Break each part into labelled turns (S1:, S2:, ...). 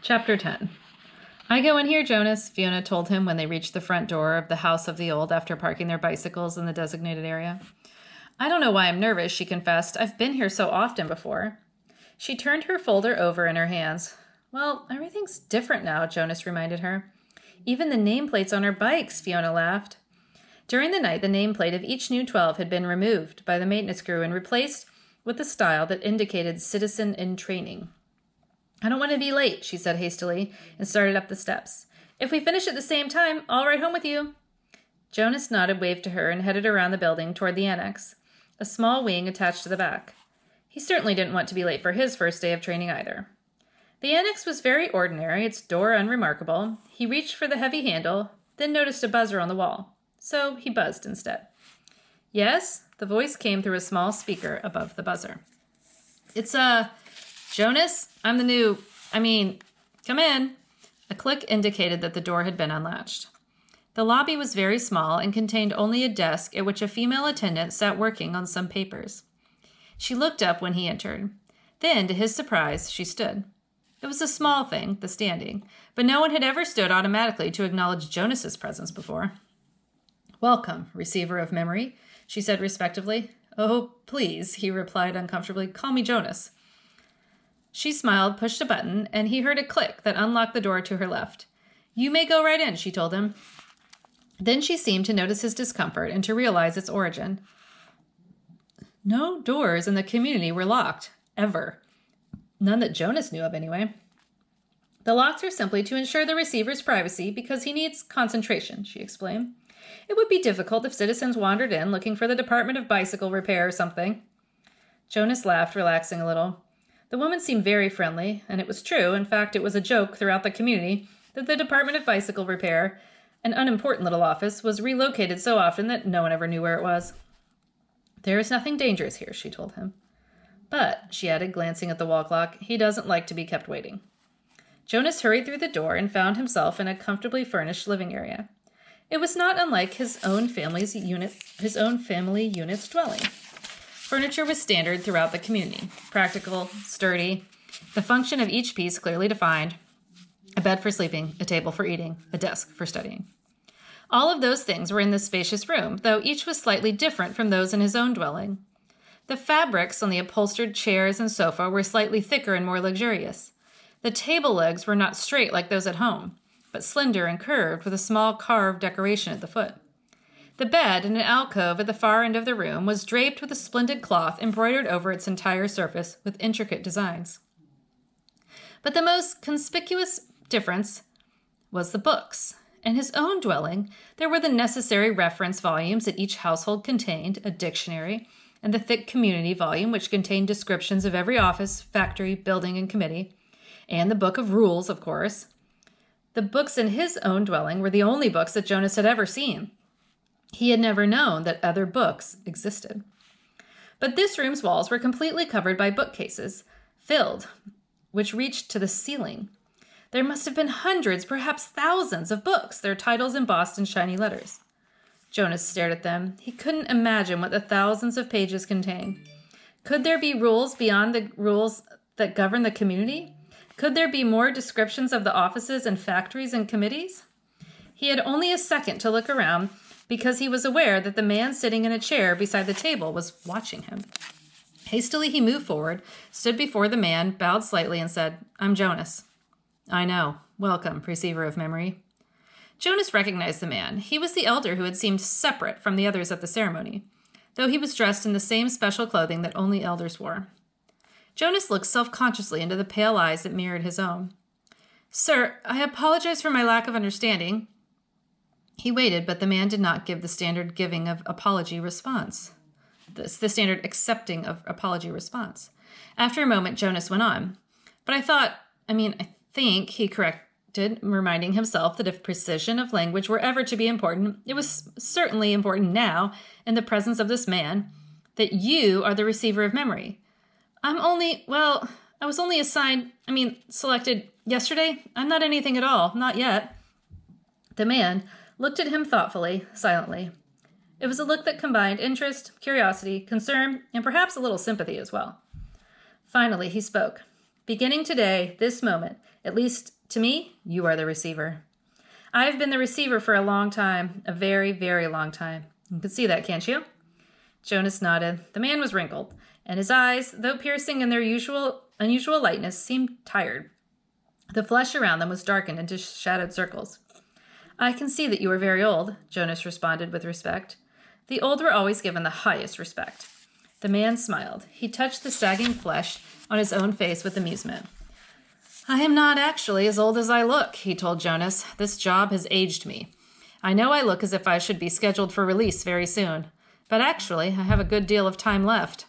S1: Chapter 10. I go in here, Jonas, Fiona told him when they reached the front door of the House of the Old after parking their bicycles in the designated area. I don't know why I'm nervous, she confessed. I've been here so often before. She turned her folder over in her hands. Well, everything's different now, Jonas reminded her. Even the nameplates on our bikes, Fiona laughed. During the night, the nameplate of each new 12 had been removed by the maintenance crew and replaced with the style that indicated citizen in training. I don't want to be late, she said hastily, and started up the steps. If we finish at the same time, I'll ride home with you. Jonas nodded, waved to her, and headed around the building toward the annex, a small wing attached to the back. He certainly didn't want to be late for his first day of training either. The annex was very ordinary, its door unremarkable. He reached for the heavy handle, then noticed a buzzer on the wall. So he buzzed instead. Yes? The voice came through a small speaker above the buzzer. It's, Jonas? I'm the new... come in. A click indicated that the door had been unlatched. The lobby was very small and contained only a desk at which a female attendant sat working on some papers. She looked up when he entered. Then, to his surprise, she stood. It was a small thing, the standing, but no one had ever stood automatically to acknowledge Jonas's presence before. Welcome, receiver of memory, she said respectfully. Oh, please, he replied uncomfortably. Call me Jonas. She smiled, pushed a button, and he heard a click that unlocked the door to her left. You may go right in, she told him. Then she seemed to notice his discomfort and to realize its origin. No doors in the community were locked, ever. None that Jonas knew of, anyway. The locks are simply to ensure the receiver's privacy because he needs concentration, she explained. It would be difficult if citizens wandered in looking for the Department of Bicycle Repair or something. Jonas laughed, relaxing a little. The woman seemed very friendly, and it was true. In fact, it was a joke throughout the community that the Department of Bicycle Repair, an unimportant little office, was relocated so often that no one ever knew where it was. There is nothing dangerous here, she told him. But, she added, glancing at the wall clock, he doesn't like to be kept waiting. Jonas hurried through the door and found himself in a comfortably furnished living area. It was not unlike his own family unit's dwelling. Furniture was standard throughout the community, practical, sturdy, the function of each piece clearly defined, a bed for sleeping, a table for eating, a desk for studying. All of those things were in this spacious room, though each was slightly different from those in his own dwelling. The fabrics on the upholstered chairs and sofa were slightly thicker and more luxurious. The table legs were not straight like those at home, but slender and curved with a small carved decoration at the foot. The bed, in an alcove at the far end of the room, was draped with a splendid cloth embroidered over its entire surface with intricate designs. But the most conspicuous difference was the books. In his own dwelling, there were the necessary reference volumes that each household contained, a dictionary, and the thick community volume, which contained descriptions of every office, factory, building, and committee, and the book of rules, of course. The books in his own dwelling were the only books that Jonas had ever seen. He had never known that other books existed. But this room's walls were completely covered by bookcases, filled, which reached to the ceiling. There must have been hundreds, perhaps thousands of books, their titles embossed in shiny letters. Jonas stared at them. He couldn't imagine what the thousands of pages contained. Could there be rules beyond the rules that govern the community? Could there be more descriptions of the offices and factories and committees? He had only a second to look around because he was aware that the man sitting in a chair beside the table was watching him. Hastily he moved forward, stood before the man, bowed slightly, and said, I'm Jonas. I know. Welcome, receiver of memory. Jonas recognized the man. He was the elder who had seemed separate from the others at the ceremony, though he was dressed in the same special clothing that only elders wore. Jonas looked self-consciously into the pale eyes that mirrored his own. Sir, I apologize for my lack of understanding. He waited, but the man did not give the standard giving of apology response. The standard accepting of apology response. After a moment, Jonas went on. But I think, he corrected, reminding himself that if precision of language were ever to be important, it was certainly important now, in the presence of this man, that you are the receiver of memory. I was only selected yesterday. I'm not anything at all, not yet. The man looked at him thoughtfully, silently. It was a look that combined interest, curiosity, concern, and perhaps a little sympathy as well. Finally, he spoke. Beginning today, this moment, at least to me, you are the receiver. I've been the receiver for a long time, a very, very long time. You can see that, can't you? Jonas nodded. The man was wrinkled, and his eyes, though piercing in their unusual lightness, seemed tired. The flesh around them was darkened into shadowed circles. I can see that you are very old, Jonas responded with respect. The old were always given the highest respect. The man smiled. He touched the sagging flesh on his own face with amusement. I am not actually as old as I look, he told Jonas. This job has aged me. I know I look as if I should be scheduled for release very soon, but actually I have a good deal of time left.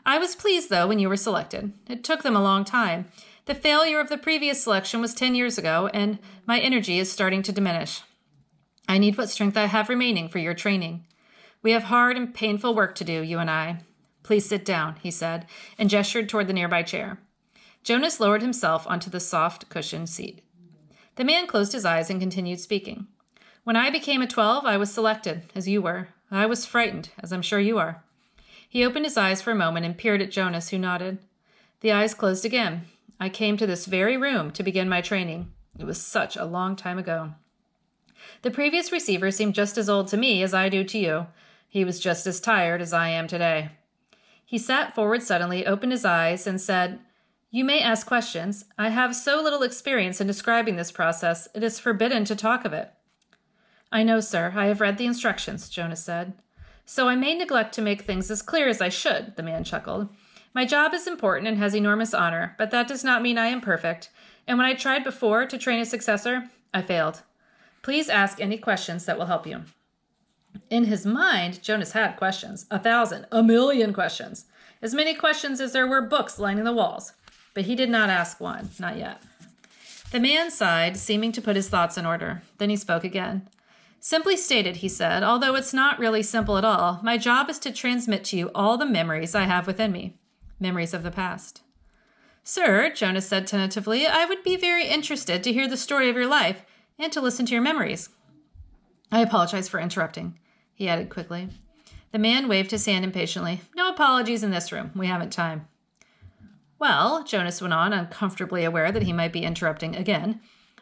S1: I was pleased, though, when you were selected. It took them a long time. The failure of the previous selection was 10 years ago, and my energy is starting to diminish. I need what strength I have remaining for your training. We have hard and painful work to do, you and I. Please sit down, he said, and gestured toward the nearby chair. Jonas lowered himself onto the soft cushioned seat. The man closed his eyes and continued speaking. When I became a 12, I was selected, as you were. I was frightened, as I'm sure you are. He opened his eyes for a moment and peered at Jonas, who nodded. The eyes closed again. I came to this very room to begin my training. It was such a long time ago. The previous receiver seemed just as old to me as I do to you. He was just as tired as I am today. He sat forward suddenly, opened his eyes, and said, You may ask questions. I have so little experience in describing this process, it is forbidden to talk of it. I know, sir. I have read the instructions, Jonas said. So I may neglect to make things as clear as I should, the man chuckled. My job is important and has enormous honor, but that does not mean I am perfect. And when I tried before to train a successor, I failed. Please ask any questions that will help you. In his mind, Jonas had questions. 1,000, 1,000,000 questions. As many questions as there were books lining the walls. But he did not ask one, not yet. The man sighed, seeming to put his thoughts in order. Then he spoke again. Simply stated, he said, although it's not really simple at all, my job is to transmit to you all the memories I have within me. Memories of the past. Sir, Jonas said tentatively, I would be very interested to hear the story of your life and to listen to your memories. I apologize for interrupting, he added quickly. The man waved his hand impatiently. No apologies in this room. We haven't time. Well, Jonas went on, uncomfortably aware that he might be interrupting again.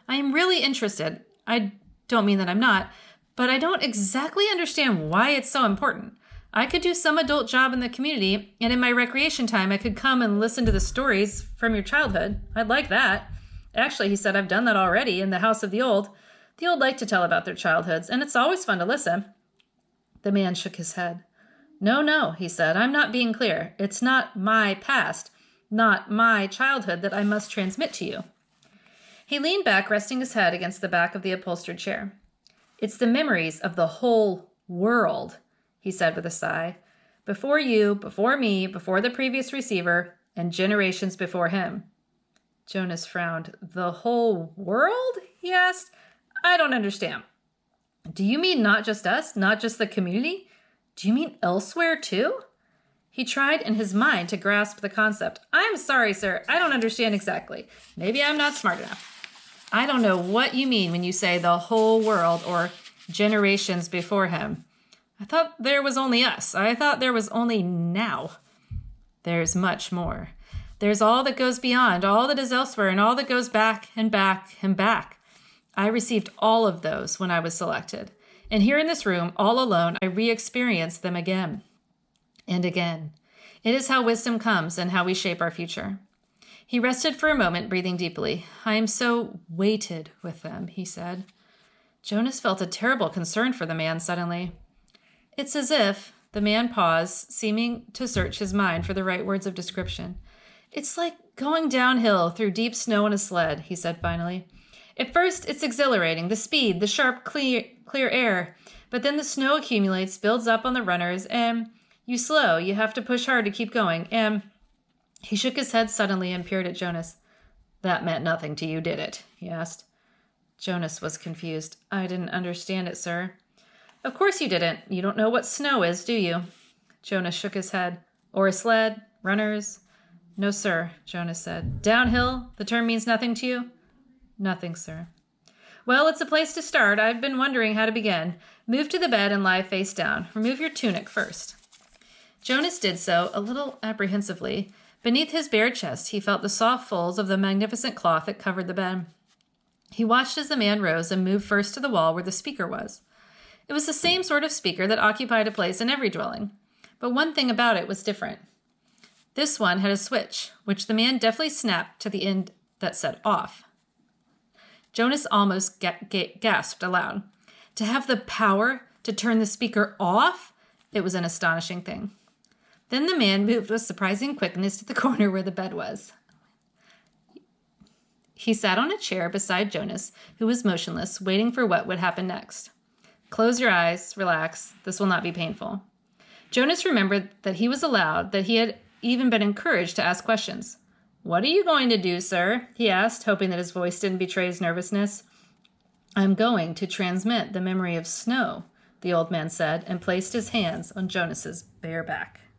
S1: I am really interested. I don't mean that I'm not, but I don't exactly understand why it's so important. I could do some adult job in the community, and in my recreation time, I could come and listen to the stories from your childhood. I'd like that. Actually, he said, I've done that already in the House of the Old. The old like to tell about their childhoods, and it's always fun to listen. The man shook his head. No, he said, I'm not being clear. It's not my past, not my childhood that I must transmit to you. He leaned back, resting his head against the back of the upholstered chair. It's the memories of the whole world, he said with a sigh. Before you, before me, before the previous receiver, and generations before him. Jonas frowned. The whole world? He asked. I don't understand. Do you mean not just us, not just the community? Do you mean elsewhere too? He tried in his mind to grasp the concept. I'm sorry, sir. I don't understand exactly. Maybe I'm not smart enough. I don't know what you mean when you say the whole world or generations before him. I thought there was only us. I thought there was only now. There's much more. There's all that goes beyond, all that is elsewhere, and all that goes back and back and back. I received all of those when I was selected. And here in this room, all alone, I re-experienced them again and again. It is how wisdom comes and how we shape our future. He rested for a moment, breathing deeply. I am so weighted with them, he said. Jonas felt a terrible concern for the man suddenly. It's as if, the man paused, seeming to search his mind for the right words of description. It's like going downhill through deep snow in a sled, he said finally. At first, it's exhilarating, the speed, the sharp, clear air. But then the snow accumulates, builds up on the runners, and you slow. You have to push hard to keep going. And he shook his head suddenly and peered at Jonas. That meant nothing to you, did it? He asked. Jonas was confused. I didn't understand it, sir. Of course you didn't. You don't know what snow is, do you? Jonas shook his head. Or a sled? Runners? No, sir, Jonas said. Downhill? The term means nothing to you? Nothing, sir. Well, it's a place to start. I've been wondering how to begin. Move to the bed and lie face down. Remove your tunic first. Jonas did so, a little apprehensively, Beneath his bare chest, he felt the soft folds of the magnificent cloth that covered the bed. He watched as the man rose and moved first to the wall where the speaker was. It was the same sort of speaker that occupied a place in every dwelling, but one thing about it was different. This one had a switch, which the man deftly snapped to the end that said off. Jonas almost gasped aloud. To have the power to turn the speaker off? It was an astonishing thing. Then the man moved with surprising quickness to the corner where the bed was. He sat on a chair beside Jonas, who was motionless, waiting for what would happen next. Close your eyes, relax, this will not be painful. Jonas remembered that he was allowed, that he had even been encouraged to ask questions. What are you going to do, sir? He asked, hoping that his voice didn't betray his nervousness. I'm going to transmit the memory of snow, the old man said, and placed his hands on Jonas's bare back.